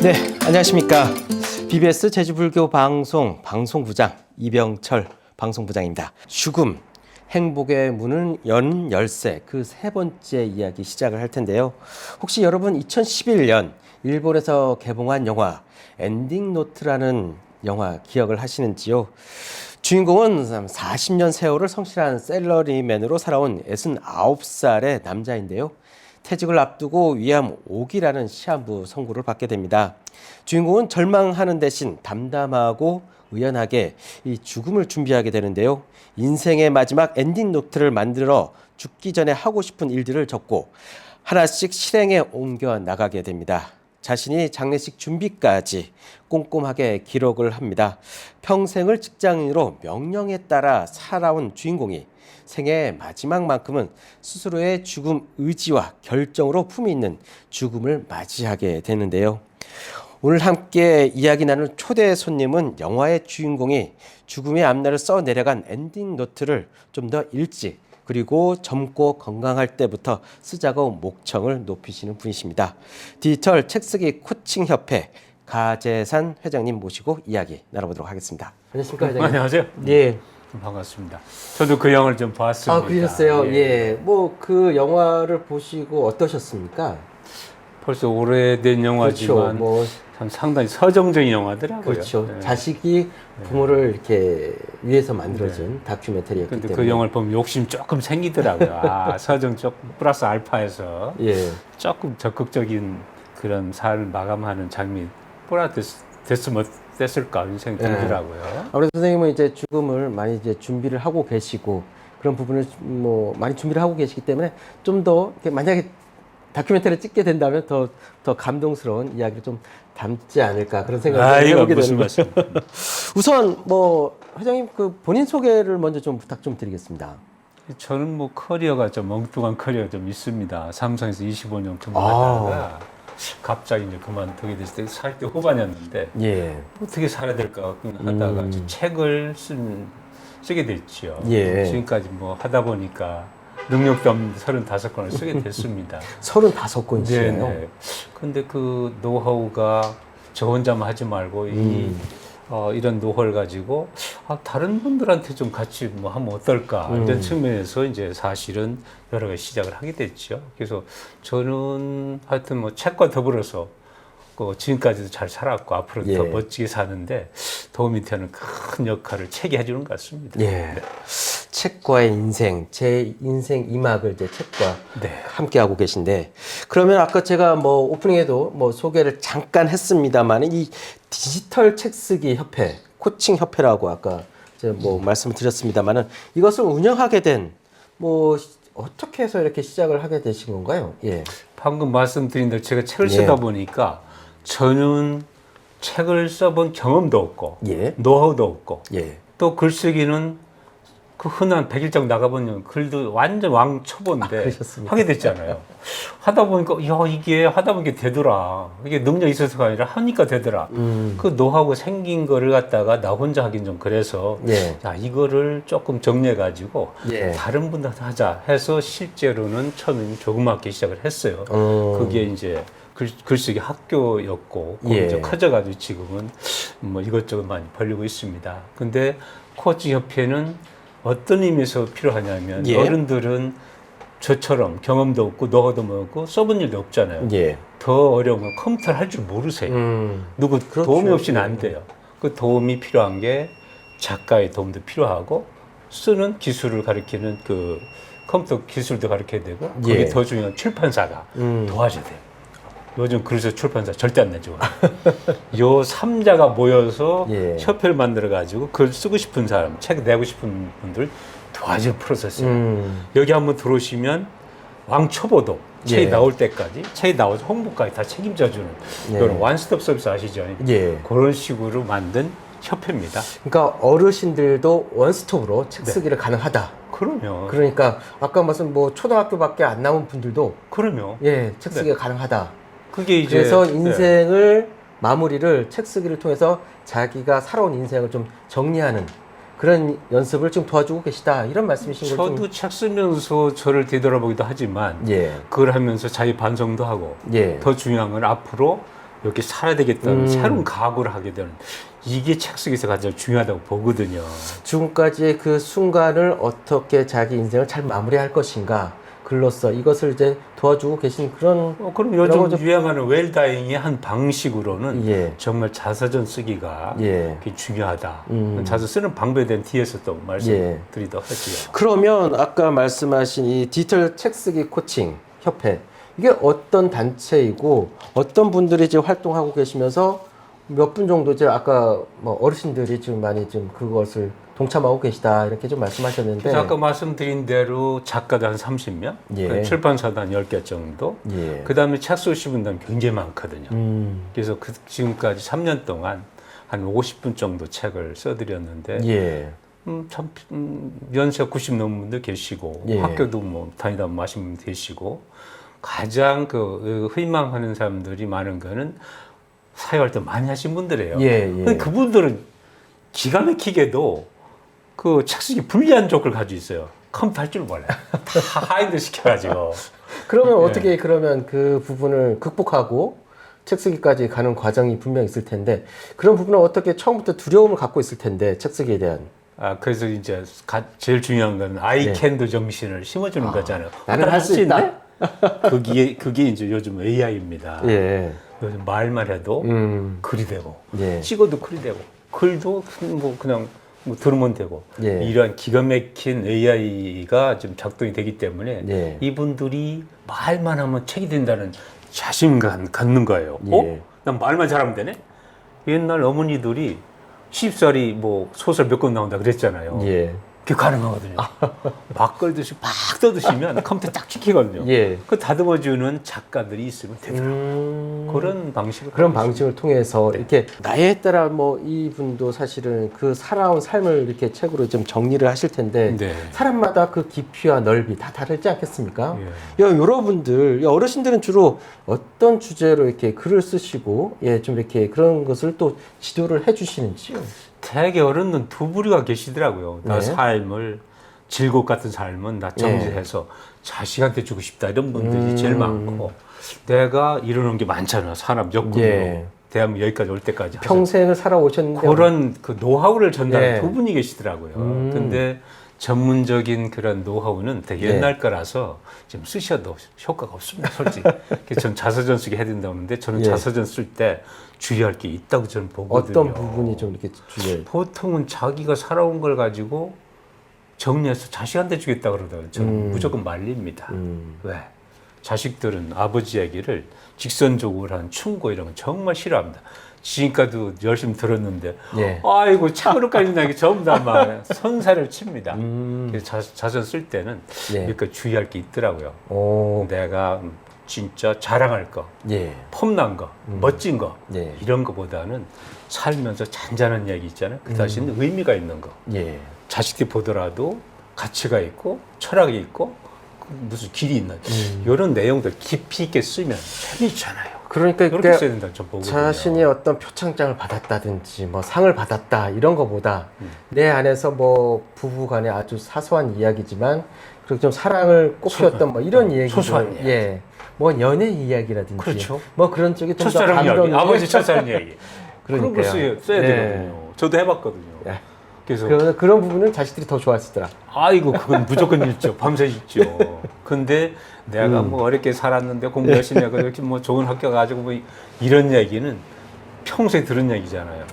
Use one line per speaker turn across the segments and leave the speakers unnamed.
네, 안녕하십니까. BBS 제주불교 방송부장 이병철 방송부장입니다. 죽음, 행복의 문은 연 열쇠, 그 세 번째 이야기 시작을 할 텐데요. 혹시 여러분 2011년 일본에서 개봉한 영화 엔딩 노트라는 영화 기억을 하시는지요? 주인공은 40년 세월을 성실한 샐러리맨으로 살아온 69살의 남자인데요. 퇴직을 앞두고 위암 5기라는 시한부 선고를 받게 됩니다. 주인공은 절망하는 대신 담담하고 의연하게 이 죽음을 준비하게 되는데요. 인생의 마지막 엔딩 노트를 만들어 죽기 전에 하고 싶은 일들을 적고 하나씩 실행에 옮겨 나가게 됩니다. 자신이 장례식 준비까지 꼼꼼하게 기록을 합니다. 평생을 직장인으로 명령에 따라 살아온 주인공이 생애의 마지막만큼은 스스로의 죽음 의지와 결정으로 품이 있는 죽음을 맞이하게 되는데요. 오늘 함께 이야기 나눌 초대 손님은 영화의 주인공이 죽음의 앞날을 써 내려간 엔딩 노트를 좀 더 일찍 그리고 젊고 건강할 때부터 쓰자고 목청을 높이시는 분이십니다. 디지털 책쓰기 코칭협회 가재산 회장님 모시고 이야기 나눠보도록 하겠습니다. 안녕하십니까, 회장님.
안녕하세요.
예.
반갑습니다. 저도 그 영화를 좀 봤습니다.
아, 그러셨어요? 예. 뭐 그 영화를 보시고 어떠셨습니까?
벌써 오래된 영화지만
그렇죠. 뭐
참 상당히 서정적인 영화더라고요.
그렇죠.
네.
자식이 부모를 이렇게 위해서 만들어진 다큐멘터리였기
근데
때문에.
그 영화를 보면 욕심 조금 생기더라고요. 아, 서정 조금 플러스 알파에서
예.
조금 적극적인 그런 삶을 마감하는 장면이 됐으면 어땠을까 이런 생각이 들더라고요.
아무래도 선생님은 이제 죽음을 많이 이제 준비를 하고 계시고 그런 부분을 뭐 많이 준비를 하고 계시기 때문에 좀 더 만약에 다큐멘터리를 찍게 된다면 더 감동스러운 이야기를 좀 담지 않을까 그런 생각을 해보게 되는 거죠. 우선 뭐 회장님 그 본인 소개를 먼저 좀 부탁 좀 드리겠습니다.
저는 뭐 커리어가 좀 엉뚱한 커리어가 좀 있습니다. 삼성에서 25년 근무하다가 갑자기 이제 그만두게 됐을 때 40대 후반이었는데
예.
어떻게 살아야 될까 하다가 책을 쓰게 됐죠.
예.
지금까지 뭐 하다 보니까 능력도 없는 35권을 쓰게 됐습니다.
35권이시네요.
네네. 근데 그 노하우가 저 혼자만 하지 말고 이런 노하우를 가지고 다른 분들한테 좀 같이 뭐 하면 어떨까 이런 측면에서 이제 사실은 여러 가지 시작을 하게 됐죠. 그래서 저는 하여튼 뭐 책과 더불어서 지금까지도 잘 살았고 앞으로도
예.
더 멋지게 사는데 도움이 되는 큰 역할을 책이 해주는 것 같습니다.
예.
네.
책과의 인생, 제 인생 이막을 이제 책과
네.
함께 하고 계신데 그러면 아까 제가 뭐 오프닝에도 뭐 소개를 잠깐 했습니다만 이 디지털 책쓰기 협회, 코칭 협회라고 아까 제가 뭐 말씀을 드렸습니다만은 이것을 운영하게 된 뭐 어떻게 해서 이렇게 시작을 하게 되신 건가요? 예.
방금 말씀드린 대로 제가 책을
예.
쓰다 보니까 저는 책을 써본 경험도 없고
예.
노하우도 없고
예.
또 글쓰기는 그 흔한 100일장 나가본 글도 완전 왕초보인데
그러셨습니까?
하게 됐잖아요. 하다 보니까 이게 하다 보니까 되더라. 이게 능력이 있어서가 아니라 하니까 되더라. 그 노하우가 생긴 거를 갖다가 나 혼자 하긴 좀 그래서
예.
야, 이거를 조금 정리해 가지고
예.
다른 분들한테 하자 해서 실제로는 처음에는 조그맣게 시작을 했어요. 그게 이제 글쓰기 학교였고
예.
이제 커져가지고 지금은 뭐 이것저것 많이 벌리고 있습니다. 근데 코칭 협회는 어떤 의미에서 필요하냐면
예.
어른들은 저처럼 경험도 없고 노하우도 없고 써본 일도 없잖아요.
예.
더 어려운 건 컴퓨터를 할 줄 모르세요. 누구
그렇죠.
도움이 없이는 안 돼요. 그 도움이 필요한 게 작가의 도움도 필요하고 쓰는 기술을 가르치는 그 컴퓨터 기술도 가르쳐야 되고 거기에
예.
더 중요한 출판사가 도와줘야 돼요. 요즘 그래서 출판사 절대 안 내죠. 요 3자가 모여서
예.
협회를 만들어 가지고 글 쓰고 싶은 사람, 책 내고 싶은 분들 도와주는 프로세스예요. 여기 한번 들어오시면 왕초보도 책이
예.
나올 때까지 책이 나와서 홍보까지 다 책임져 주는
예.
이건 원스톱 서비스 아시죠?
예.
그런 식으로 만든 협회입니다.
그러니까 어르신들도 원스톱으로 책 쓰기를 가능하다.
그럼요.
그러니까 아까 말씀 뭐 초등학교밖에 안 나온 분들도
그럼요.
예, 책 쓰기가 가능하다.
그게 이제
그래서 인생을 마무리를 책 쓰기를 통해서 자기가 살아온 인생을 좀 정리하는 그런 연습을 좀 도와주고 계시다 이런 말씀이신 거죠?
저도 책 쓰면서 저를 되돌아보기도 하지만
예.
그걸 하면서 자기 반성도 하고
예.
더 중요한 건 앞으로 이렇게 살아야 되겠다는 새로운 각오를 하게 되는 이게 책 속에서 가장 중요하다고 보거든요.
지금까지의 그 순간을 어떻게 자기 인생을 잘 마무리할 것인가, 글로써 이것을 이제 도와주고 계신 그런.
그럼 요즘 유행하는 웰다잉의 한 방식으로는
예.
정말 자서전 쓰기가
예.
그게 중요하다. 자서 쓰는 방법에 대한 뒤에서 또 말씀드리도록 하지요.
그러면 아까 말씀하신 이 디지털 책 쓰기 코칭 협회, 이게 어떤 단체이고 어떤 분들이 지금 활동하고 계시면서 몇 분 정도 이제 아까 뭐 어르신들이 지금 많이 좀 그것을 동참하고 계시다 이렇게 좀 말씀하셨는데.
그래서 아까 말씀드린 대로 작가도 한 30명,
예.
출판사도 한 10개 정도,
예.
그 다음에 책 쓰시는 분들은 굉장히 많거든요. 그래서 지금까지 3년 동안 한 50분 정도 책을 써드렸는데,
예.
연세 90 넘은 분도 계시고,
예.
학교도 뭐 다니다 마신 분 계시고, 가장 희망하는 사람들이 많은 거는 사회활동 많이 하신 분들이에요.
예, 예.
근데 그분들은 기가 막히게도 그 책 쓰기 불리한 족을 가지고 있어요. 컴퓨터 할 줄 몰라요. 다 하인드 시켜가지고.
그러면
예.
어떻게 그러면 그 부분을 극복하고 책 쓰기까지 가는 과정이 분명 있을 텐데, 그런 부분은 어떻게 처음부터 두려움을 갖고 있을 텐데, 책 쓰기에 대한.
그래서 이제 제일 중요한 거는 I can do 정신을 심어주는 거잖아요.
나는 할 수 있다.
그게 이제 요즘 AI입니다.
예.
요즘 말만 해도 글이 되고,
예.
찍어도 글이 되고, 글도 뭐 그냥 뭐 들으면 되고,
예.
이러한 기가 막힌 AI가 좀 작동이 되기 때문에
예.
이분들이 말만 하면 책이 된다는 자신감 갖는 거예요.
예.
난 말만 잘하면 되네? 옛날 어머니들이 시집살이 뭐 소설 몇 권 나온다 그랬잖아요.
예.
그게 가능하거든요. 막 걸듯이 막 떠드시면 컴퓨터 딱 찍히거든요.
예.
그 다듬어주는 작가들이 있으면 되더라고요. 그런 방식을.
그런 방식을 통해서
네.
이렇게 나이에 따라 뭐 이분도 사실은 그 살아온 삶을 이렇게 책으로 좀 정리를 하실 텐데,
네.
사람마다 그 깊이와 넓이 다 다르지 않겠습니까?
예.
여러분들, 어르신들은 주로 어떤 주제로 이렇게 글을 쓰시고, 예, 좀 이렇게 그런 것을 또 지도를 해 주시는지요?
되게 어른은 두 부류가 계시더라고요. 나
네.
삶을, 질곡 같은 삶은 나 정리해서 자식한테 주고 싶다 이런 분들이 제일 많고, 내가 이루는 게 많잖아. 사람 여건으로.
예.
대한민국 여기까지 올 때까지.
평생을 살아오셨는데.
그런 그 노하우를 전달하는
네.
두 분이 계시더라고요. 근데 전문적인 그런 노하우는 되게 옛날 거라서 지금 쓰셔도 효과가 없습니다, 솔직히. 그래서 전 자서전 쓰기 해야 된다고 하는데, 저는
예.
자서전 쓸 때 주의할 게 있다고 저는 보거든요.
어떤 부분이 좀 이렇게 주제.
보통은 자기가 살아온 걸 가지고 정리해서 자식한테 주겠다 그러다가 저는 무조건 말립니다. 왜? 자식들은 아버지 얘기를 직선적으로 한 충고 이런 건 정말 싫어합니다. 지금까지도 열심히 들었는데,
예.
아이고 책으로까지 나기 전부 다 막 선사를 칩니다. 그래서 자전 쓸 때는
예.
그러니까 주의할 게 있더라고요.
오.
내가 진짜 자랑할 거,
예.
폼난 거, 멋진 거,
예.
이런 거보다는 살면서 잔잔한 이야기 있잖아요. 그 대신 의미가 있는 거.
예.
자식들이 보더라도 가치가 있고 철학이 있고 무슨 길이 있는 이런 내용들 깊이 있게 쓰면 재미있잖아요.
그러니까
그렇게 써야 된다 좀 보거든요.
자신이 어떤 표창장을 받았다든지 뭐 상을 받았다 이런 거보다 내 안에서 뭐 부부간에 아주 사소한 이야기지만 그리고 좀 사랑을 꽃피웠던 뭐 이런 얘기,
소소한 이야기.
예, 뭐 연애 이야기라든지,
그렇죠.
뭐 그런 쪽이 좀 더
첫사랑
감동
이야기, 아버지 첫사랑 이야기. 그런 거
그러니까요.
써야
예.
되거든요. 저도 해봤거든요.
예.
그래서
그런 부분은 자식들이 더 좋아하시더라.
아이고 그건 무조건 읽죠. 밤새 읽죠. 근데 내가 뭐 어렵게 살았는데 공부 열심히 하고 이렇게 뭐 좋은 학교 가지고 뭐 이런 얘기는 평소에 들은 얘기잖아요.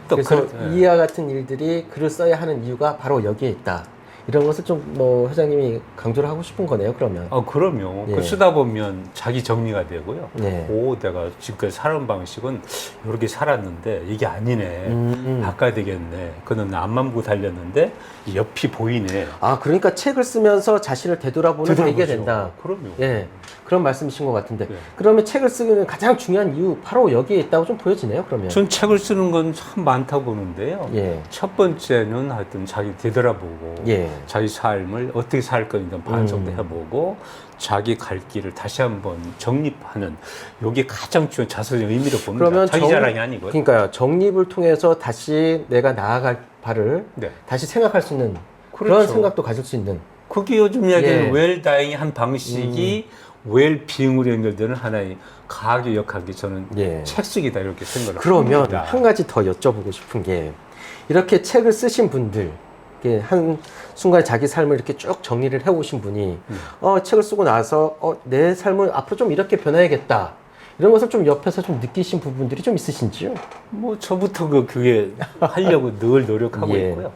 또
그래서
예.
이와 같은 일들이 글을 써야 하는 이유가 바로 여기에 있다. 이런 것을 좀 뭐 회장님이 강조를 하고 싶은 거네요. 그러면.
그럼요.
예.
그 쓰다 보면 자기 정리가 되고요.
네.
오, 내가 지금까지 살아온 방식은 이렇게 살았는데 이게 아니네. 바꿔야 되겠네. 그는 앞만 보고 달렸는데 옆이 보이네.
아, 그러니까 책을 쓰면서 자신을 되돌아보는 계기가 된다.
그럼요.
예, 그런 말씀이신 것 같은데.
네.
그러면 책을 쓰는 가장 중요한 이유 바로 여기에 있다고 좀 보여지네요. 그러면.
전 책을 쓰는 건 참 많다고 보는데요.
예,
첫 번째는 하여튼 자기 되돌아보고
예,
자기 삶을 어떻게 살 건지 반성도 해보고 자기 갈 길을 다시 한번 정립하는 요게 가장 중요한 자서의 의미로 봅니다.
그러면
자기 자랑이 아니고요.
그러니까요. 정립을 통해서 다시 내가 나아갈 바를
네.
다시 생각할 수 있는 그런
그렇죠.
생각도 가질 수 있는.
그게 요즘 이야기하는
예.
웰다잉의 한 방식이 웰빙으로 연결되는 하나의 과학의 역할이 저는
예.
책 쓰기다 이렇게 생각을
그러면
합니다.
한 가지 더 여쭤보고 싶은 게 이렇게 책을 쓰신 분들 이게 한 순간에 자기 삶을 이렇게 쭉 정리를 해오신 분이 책을 쓰고 나서 내 삶을 앞으로 좀 이렇게 변해야겠다 이런 것을 좀 옆에서 좀 느끼신 부분들이 좀 있으신지요?
뭐 저부터 그게 하려고 늘 노력하고
예.
있고요.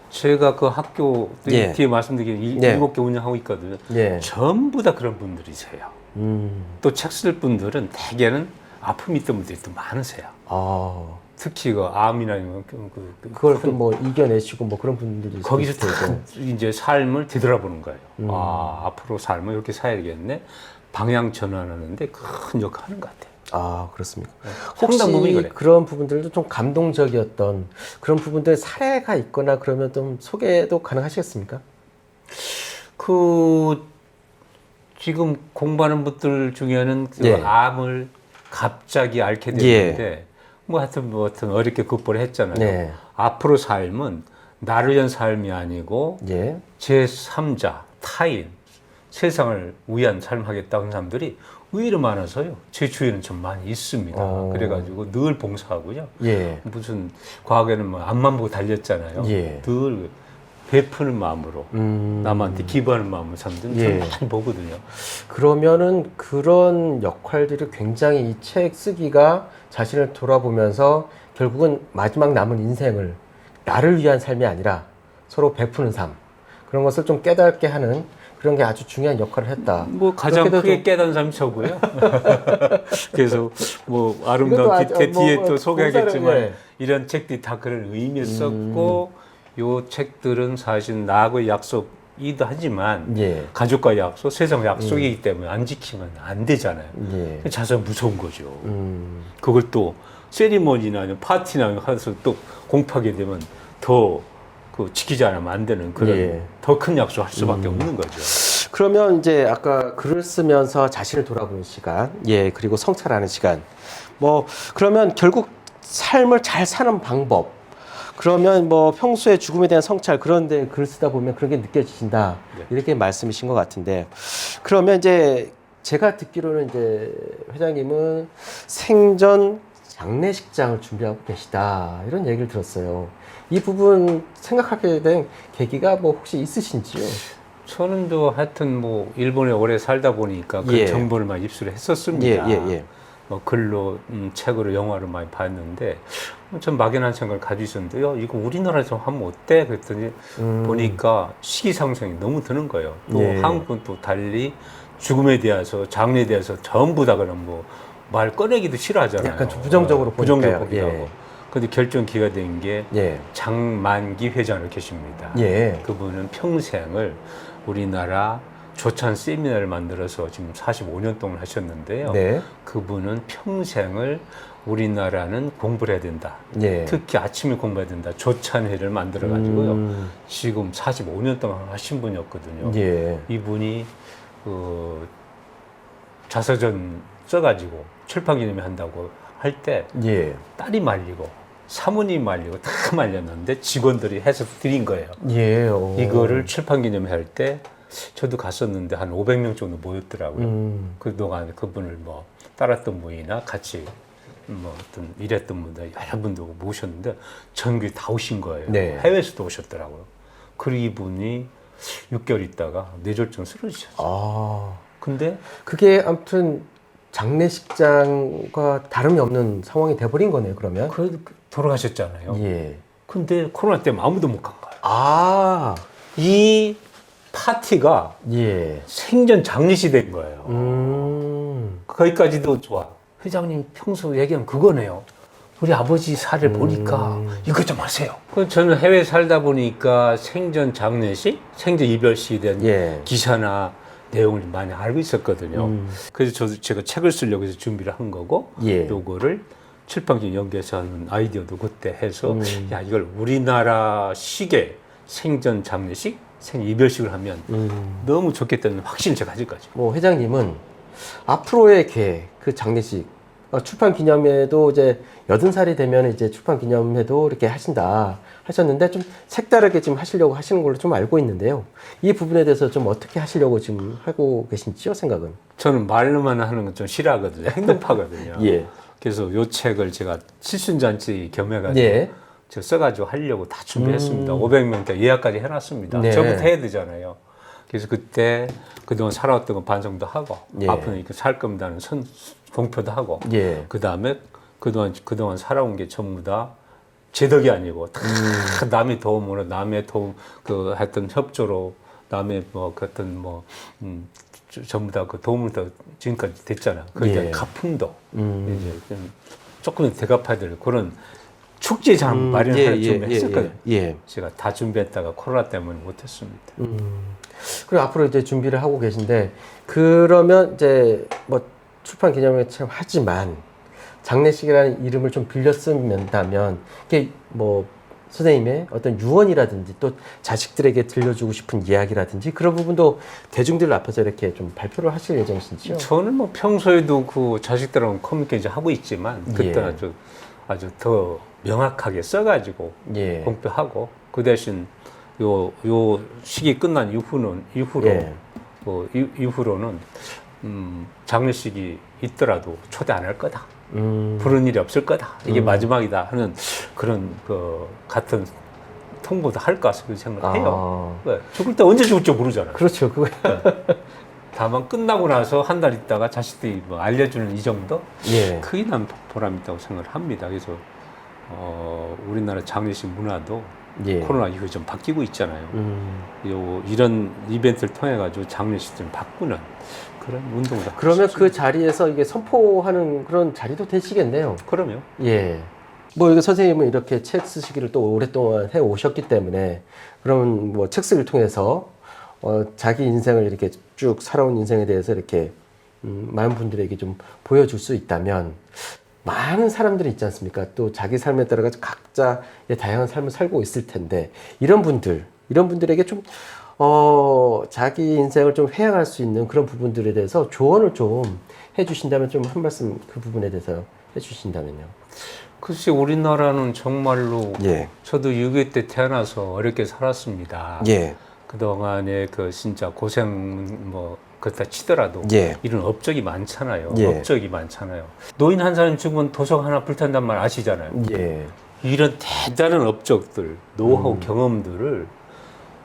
제가 그 학교
예.
뒤에 말씀드린
예.
7개 운영하고 있거든요.
예.
전부 다 그런 분들이세요. 또 책 쓸 분들은 대개는 아픔이 있던 분들이 또 많으세요. 특히 그 암이나 이런
그걸 또 뭐 이겨내시고 뭐 그런 분들이
거기서
있을
딱
테고.
이제 삶을 되돌아보는 거예요. 앞으로 삶을 이렇게 살아야겠네. 방향 전환하는데 큰 역할을 하는 것 같아요.
그렇습니까?
상당 부분이
혹시
그래요.
그런 부분들도 좀 감동적이었던 그런 부분들 사례가 있거나 그러면 좀 소개도 가능하시겠습니까?
지금 공부하는 분들 중에는 그
예.
암을 갑자기 앓게 됐는데 뭐 하여튼 어렵게 극복을 했잖아요.
네.
앞으로 삶은 나를 위한 삶이 아니고
예.
제3자, 타인, 세상을 위한 삶 하겠다 하는 사람들이 의외로 많아서요. 제 주위에는 좀 많이 있습니다. 그래가지고 늘 봉사하고요.
예.
무슨 과거에는 뭐 앞만 보고 달렸잖아요.
예.
늘 베푸는 마음으로 남한테 기부하는 마음으로 사람들은
예.
좀 많이 보거든요.
그러면은 그런 역할들을 굉장히 이 책 쓰기가 자신을 돌아보면서 결국은 마지막 남은 인생을 나를 위한 삶이 아니라 서로 베푸는 삶 그런 것을 좀 깨닫게 하는 그런 게 아주 중요한 역할을 했다.
뭐 가장 크게 깨닫는 사람이 저고요. 그래서 뭐 아름다운 뒤에 또 소개하겠지만
예.
이런 책들이 다 그런 의미를 썼고 요 책들은 사실 나하고의 약속이기도 하지만
예.
가족과의 약속, 세상의 약속이기 때문에 안 지키면 안 되잖아요.
예.
자주 무서운 거죠. 그걸 또 세리머니나 아니면 파티나 해서 또 공파하게 되면 더 그 지키지 않으면 안 되는 그런
예.
더 큰 약속을 할 수밖에 없는 거죠.
그러면 이제 아까 글을 쓰면서 자신을 돌아보는 시간, 예, 그리고 성찰하는 시간. 뭐 그러면 결국 삶을 잘 사는 방법. 그러면 뭐 평소에 죽음에 대한 성찰 그런데 글 쓰다 보면 그런 게 느껴지신다.
네.
이렇게 말씀이신 것 같은데. 그러면 이제 제가 듣기로는 이제 회장님은 생전 장례식장을 준비하고 계시다. 이런 얘기를 들었어요. 이 부분 생각하게 된 계기가 뭐 혹시 있으신지요?
저는 또 하여튼 뭐 일본에 오래 살다 보니까 그
예.
정보를 많이 입수를 했었습니다.
예.
뭐 글로, 책으로, 영화로 많이 봤는데 전 막연한 생각을 가지고 있었는데요. 이거 우리나라에서 하면 어때? 그랬더니 보니까 시기상성이 너무 드는 거예요. 또
예.
한국은 또 달리 죽음에 대해서, 장래에 대해서 전부 다 그런 뭐 말 꺼내기도 싫어하잖아요.
약간 좀 부정적으로
부정적으로
보니까요.
보기도
예.
하고. 근데 결정기가 된 게
예.
장만기 회장을 계십니다.
예.
그분은 평생을 우리나라 조찬 세미나를 만들어서 지금 45년 동안 하셨는데요.
네.
그분은 평생을 우리나라는 공부를 해야 된다.
예.
특히 아침에 공부해야 된다. 조찬회를 만들어가지고요. 지금 45년 동안 하신 분이었거든요.
예.
이분이 그 자서전 써가지고 출판기념회 한다고 할 때
예.
딸이 말리고 사모님 말리고 다 말렸는데 직원들이 해서 드린 거예요.
예.
이거를 출판기념회 할 때 저도 갔었는데 한 500명 정도 모였더라고요. 그동안 그분을 뭐 따랐던 분이나 같이 뭐 어떤 일했던 분들 여러 분들 모셨는데 전국에 다 오신 거예요.
네.
해외에서도 오셨더라고요. 그리고 이분이 6개월 있다가 뇌졸중 쓰러지셨어요. 근데
그게 아무튼 장례식장과 다름이 없는 상황이 돼버린 거네요, 그러면?
돌아가셨잖아요.
예.
근데 코로나 때문에 아무도 못 간 거예요. 이 파티가
예.
생전 장례식 된 거예요. 거기까지도 좋아. 회장님 평소 얘기하면 그거네요. 우리 아버지 사례를 보니까 이거 좀 하세요. 저는 해외 살다 보니까 생전 장례식, 생전 이별식에 대한
예.
기사나 내용을 많이 알고 있었거든요. 그래서 제가 책을 쓰려고 해서 준비를 한 거고,
예.
요거를 출판기 연계해서 하는 아이디어도 그때 해서, 야, 이걸 우리나라 식의 생전 장례식, 이별식을 하면 너무 좋겠다는 확신을 제가 가질 거죠.
뭐 회장님은 앞으로의 계획, 그 장례식 출판 기념회도 이제 80살이 되면 이제 출판 기념회도 이렇게 하신다 하셨는데 좀 색다르게 지금 하시려고 하시는 걸로 좀 알고 있는데요. 이 부분에 대해서 좀 어떻게 하시려고 지금 하고 계신지요, 생각은?
저는 말로만 하는 건 좀 싫어하거든요. 행동파거든요.
예.
그래서 요 책을 제가 칠순잔치 겸해가지고
예.
제가 써가지고 하려고 다 준비했습니다. 500명대 예약까지 해놨습니다.
네.
저부터 해야 되잖아요. 그래서 그때 그동안 살아왔던 거 반성도 하고
예.
앞으로 이렇게 살 겁니다는 공표도 하고
예.
그 다음에 그동안 살아온 게 전부 다 제 덕이 아니고 다 남의 도움으로 남의 도움 했던 협조로 남의 전부 다 그 도움을 더 지금까지 됐잖아요. 그에 대한
예.
가품도 이제 좀 조금 대갚아야 될 그런 축제 장 마련을
예, 예,
준비했었거든요.
예.
제가 다 준비했다가 코로나 때문에 못했습니다.
그리고 앞으로 이제 준비를 하고 계신데 그러면 이제 뭐 출판 기념회 참 하지만 장례식이라는 이름을 좀 빌려 쓴다면 이게 뭐 선생님의 어떤 유언이라든지 또 자식들에게 들려주고 싶은 이야기라든지 그런 부분도 대중들 앞에서 이렇게 좀 발표를 하실 예정이신지요?
저는 뭐 평소에도 그 자식들하고 커뮤니케이션 하고 있지만 그때
예.
아주 더 명확하게 써가지고
예.
공표하고 그 대신 요 시기 끝난 이후로
예.
이후로는 장례식이 있더라도 초대 안 할 거다.
음.
부른 일이 없을 거다. 이게 마지막이다 하는 그런 같은 통보도 할까 생각을 해요. 왜? 죽을 때 언제 죽을지 모르잖아요.
그렇죠. 그거.
다만 끝나고 나서 한 달 있다가 자식들이 뭐 알려주는 이 정도?
예.
크게 난 보람이 있다고 생각을 합니다. 그래서 우리나라 장례식 문화도
예.
코로나 이후에 좀 바뀌고 있잖아요. 이런 이벤트를 통해 가지고 장례식 좀 바꾸는 그런 운동도.
그러면 그 자리에서 이게 선포하는 그런 자리도 되시겠네요.
그럼요.
예. 뭐 이게 선생님은 이렇게 책 쓰시기를 또 오랫동안 해 오셨기 때문에 그러면 뭐 책 쓰기를 통해서 자기 인생을 이렇게 쭉 살아온 인생에 대해서 이렇게 많은 분들에게 좀 보여줄 수 있다면 많은 사람들이 있지 않습니까? 또 자기 삶에 따라 각자의 다양한 삶을 살고 있을 텐데 이런 분들에게 좀 자기 인생을 좀 회양할 수 있는 그런 부분들에 대해서 조언을 좀 해주신다면 좀 한 말씀 그 부분에 대해서 해주신다면요.
글쎄 우리나라는 정말로
예.
저도 6.25 때 태어나서 어렵게 살았습니다.
예.
그동안에 진짜 고생 그렇다 치더라도
예.
이런 업적이 많잖아요.
예.
업적이 많잖아요. 노인 한 사람 죽으면 도서관 하나 불탄단 말 아시잖아요.
예.
이런 대단한 업적들, 노하우 경험들을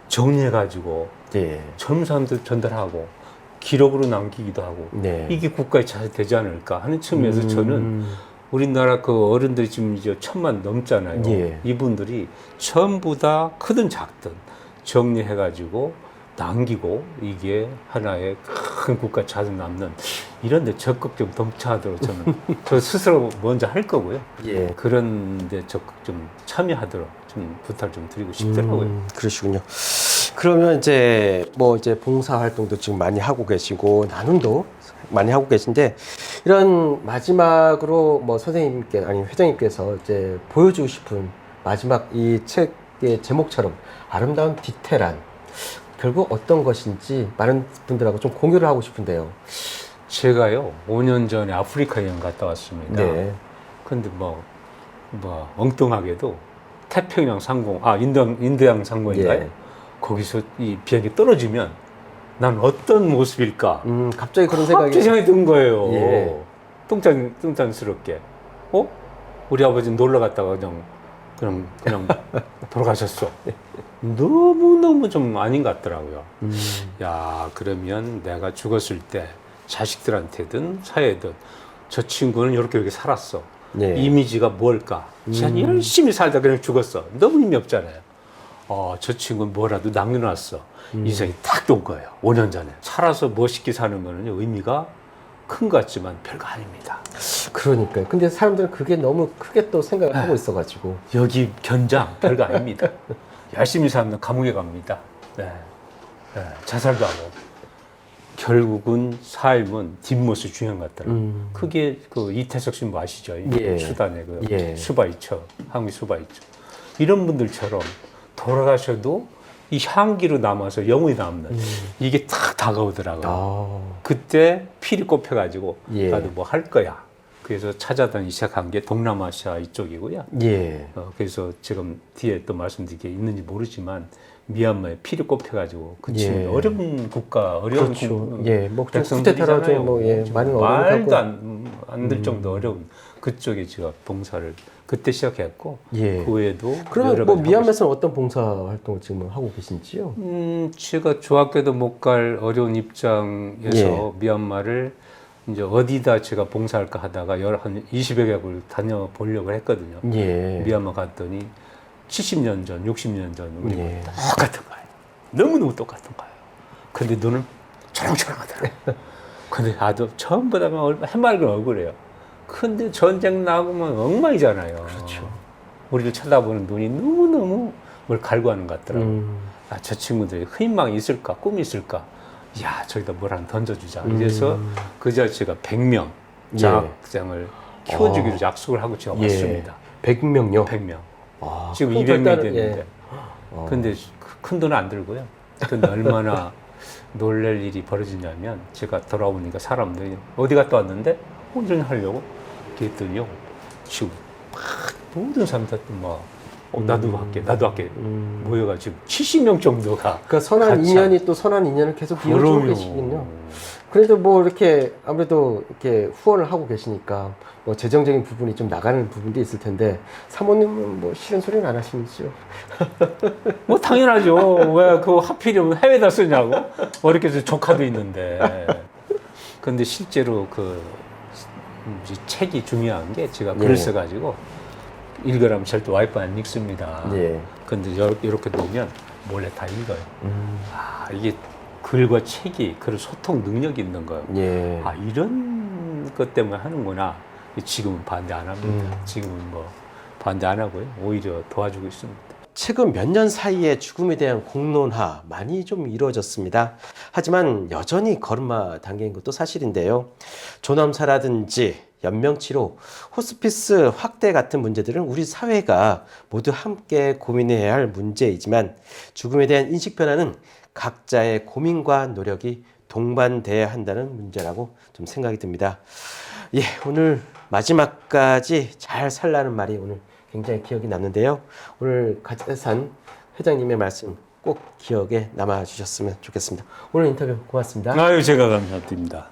정리해가지고
예.
젊은 사람들 전달하고 기록으로 남기기도 하고
네.
이게 국가의 잘 되지 않을까 하는 측면에서 저는 우리나라 그 어른들이 지금 이제 1000만 넘잖아요.
예.
이분들이 전부 다 크든 작든 정리해가지고 남기고 이게 하나의 큰 국가 자주 남는 이런 데 적극 좀 동참하도록 저는 저 스스로 먼저 할 거고요.
예.
그런 데 적극 좀 참여하도록 좀 부탁을 좀 드리고 싶더라고요.
그러시군요. 그러면 이제 봉사 활동도 지금 많이 하고 계시고 나눔도 많이 하고 계신데 이런 마지막으로 선생님께 아니 회장님께서 이제 보여주고 싶은 마지막 이 책의 제목처럼 아름다운 디테란 결국 어떤 것인지 많은 분들하고 좀 공유를 하고 싶은데요.
제가요 5년 전에 아프리카 여행 갔다 왔습니다.
네.
근데 엉뚱하게도 태평양 상공, 인도양 상공인가요?
예.
거기서 이 비행기 떨어지면 난 어떤 모습일까?
갑자기 그런
갑자기 생각이 든 거예요.
예.
뚱딴스럽게. 우리 아버지 놀러 갔다가 그냥 돌아가셨어. 너무너무 좀 아닌 것 같더라고요. 야, 그러면 내가 죽었을 때 자식들한테든 사회든 저 친구는 이렇게 살았어.
네.
이미지가 뭘까? 쟤는 열심히 살다 그냥 죽었어. 너무 의미 없잖아요. 저 친구는 뭐라도 남겨놨어. 인생이 딱 돈 거예요. 5년 전에. 살아서 멋있게 사는 거는 의미가 큰 것 같지만 별거 아닙니다.
그러니까요. 근데 사람들은 그게 너무 크게 또 생각을 하고 있어가지고.
여기 견장 별거 아닙니다. 열심히 사면 감옥에 갑니다. 네. 자살도 하고. 결국은 삶은 뒷모습이 중요한 것 같더라고요. 그게 이태석 씨 아시죠?
예.
수단의
예.
수바이처, 한국 수바이처. 이런 분들처럼 돌아가셔도 이 향기로 남아서 영원히 남는 이게 딱 다가오더라고요. 그때 필이 꼽혀가지고
예.
나도 뭐 할 거야. 그래서 찾아다니기 시작한 게 동남아시아 이쪽이고요.
예.
그래서 지금 뒤에 또 말씀드릴 게 있는지 모르지만 미얀마에 피를 꼽혀가지고 그
예.
지금 어려운 국가, 어려운
그렇죠. 예, 뭐좀
백성들이잖아요.
쿠데타로 뭐 예, 많은
말도
어려움을
안 될 정도 어려운 그쪽에 제가 봉사를 그때 시작했고
예.
그 외에도
그러면
여러
뭐
가지 하고
미얀마에서는 어떤 봉사 활동을 지금 하고 계신지요?
제가 중학교도 못 갈 어려운 입장에서
예.
미얀마를 이제 어디다 제가 봉사할까 하다가 한 20여 개국을 다녀보려고 했거든요.
예.
미얀마 갔더니 70년 전, 60년 전 우리
예.
똑같은 거예요. 너무너무 똑같은 거예요. 근데 눈은 초롱초롱하더라고요. 근데 아주 전부 다 해맑은 얼굴이에요. 근데 전쟁 나고면 엉망이잖아요.
그렇죠.
우리를 쳐다보는 눈이 너무너무 뭘 갈구하는 것 같더라고요. 아, 저 친구들이 희망이 있을까, 꿈이 있을까? 야, 저기다 뭘 하나 던져주자. 그래서 그 자체가 100명 장학장을 키워주기로 약속을 하고 제가
예.
왔습니다.
100명요?
100명.
아,
지금
큰
200명이
결단은-
됐는데.
예.
근데 큰 돈은 안 들고요. 근데 얼마나 놀랄 일이 벌어지냐면 제가 돌아오니까 사람들이 어디 갔다 왔는데 운전하려고 그랬더니요. 지금 막 모든 사람들 막 나도 할게 모여가지고 70명 정도가
그러니까 선한
같이
인연이 또 선한 인연을 계속 이어주고
그럼요.
계시군요. 그래도 뭐 이렇게 아무래도 이렇게 후원을 하고 계시니까 뭐 재정적인 부분이 좀 나가는 부분도 있을 텐데 사모님은 뭐 싫은 소리는 안 하시는지요?
뭐 당연하죠. 왜 그 하필이면 해외다 쓰냐고. 뭐 이렇게 해서 조카도 있는데. 근데 실제로 그 이 책이 중요한 게 제가 글을
예.
써가지고 읽으라면 절대 와이프 안 읽습니다.
예.
근데 이렇게 보면 몰래 다 읽어요. 아, 이게 글과 책이 그런 소통 능력이 있는 거예요.
예.
아, 이런 것 때문에 하는구나. 지금은 반대 안 합니다. 지금은 뭐 반대 안 하고요. 오히려 도와주고 있습니다.
최근 몇 년 사이에 죽음에 대한 공론화 많이 좀 이루어졌습니다. 하지만 여전히 걸음마 단계인 것도 사실인데요. 조남사라든지 연명치료, 호스피스 확대 같은 문제들은 우리 사회가 모두 함께 고민해야 할 문제이지만 죽음에 대한 인식 변화는 각자의 고민과 노력이 동반돼야 한다는 문제라고 좀 생각이 듭니다. 예, 오늘 마지막까지 잘 살라는 말이 오늘 굉장히 기억이 남는데요. 오늘 가재산 회장님의 말씀 꼭 기억에 남아주셨으면 좋겠습니다. 오늘 인터뷰 고맙습니다.
아유, 제가 감사드립니다.